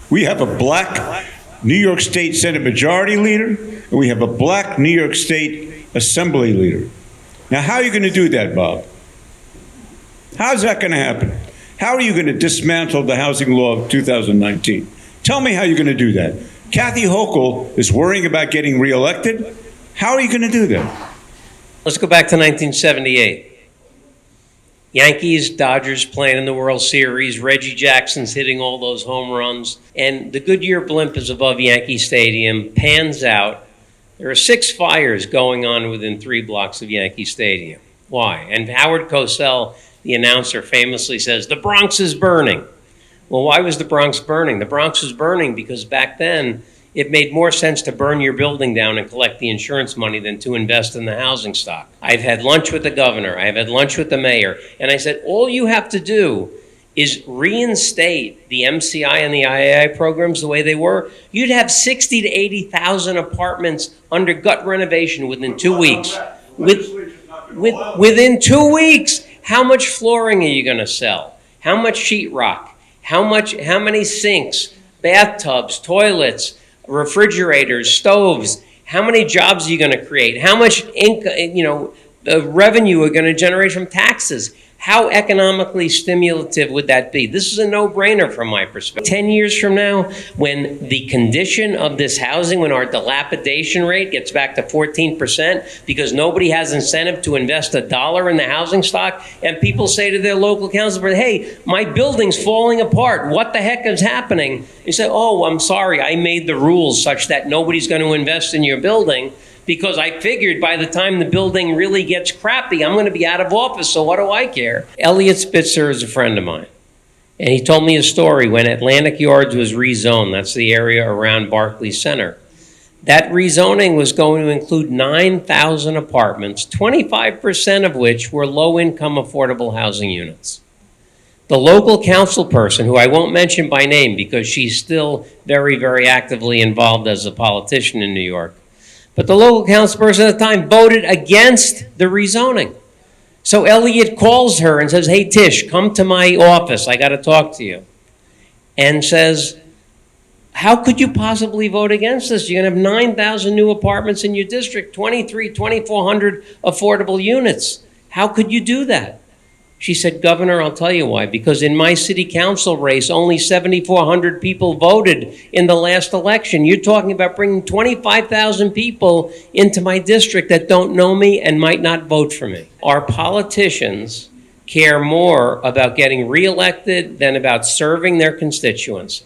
We have a black New York State Senate Majority Leader, and we have a black New York State Assembly Leader. Now, how are you going to do that, Bob? How's that going to happen? How are you going to dismantle the housing law of 2019? Tell me how you're going to do that. Kathy Hochul is worrying about getting reelected. How are you going to do that? Let's go back to 1978. Yankees, Dodgers playing in the World Series. Reggie Jackson's hitting all those home runs. And the Goodyear blimp is above Yankee Stadium, pans out. There are 6 fires going on within 3 blocks of Yankee Stadium. Why? And Howard Cosell, the announcer, famously says, "The Bronx is burning." Well, why was the Bronx burning? The Bronx was burning because back then it made more sense to burn your building down and collect the insurance money than to invest in the housing stock. I've had lunch with the governor. I've had lunch with the mayor. And I said, all you have to do is reinstate the MCI and the IAI programs the way they were. You'd have 60 to 80,000 apartments under gut renovation within 2 weeks. Within 2 weeks, how much flooring are you going to sell? How much sheetrock? How many sinks, bathtubs, toilets, refrigerators, stoves? How many jobs are you going to create? How much revenue are going to generate from taxes? How economically stimulative would that be? This is a no-brainer from my perspective. 10 years from now, when the condition of this housing, when our dilapidation rate gets back to 14% because nobody has incentive to invest $1 in the housing stock, and people say to their local council, "Hey, my building's falling apart. What the heck is happening?" You say, "Oh, I'm sorry. I made the rules such that nobody's going to invest in your building, because I figured by the time the building really gets crappy, I'm going to be out of office, so what do I care?" Elliot Spitzer is a friend of mine, and he told me a story when Atlantic Yards was rezoned. That's the area around Barclays Center. That rezoning was going to include 9,000 apartments, 25% of which were low-income affordable housing units. The local council person, who I won't mention by name because she's still very, very actively involved as a politician in New York, but the local council person at the time voted against the rezoning. So Elliot calls her and says, "Hey, Tish, come to my office. I got to talk to you." And says, "How could you possibly vote against this? You're going to have 9,000 new apartments in your district, 2,400 affordable units. How could you do that?" She said, "Governor, I'll tell you why. Because in my city council race, only 7,400 people voted in the last election. You're talking about bringing 25,000 people into my district that don't know me and might not vote for me." Our politicians care more about getting reelected than about serving their constituents.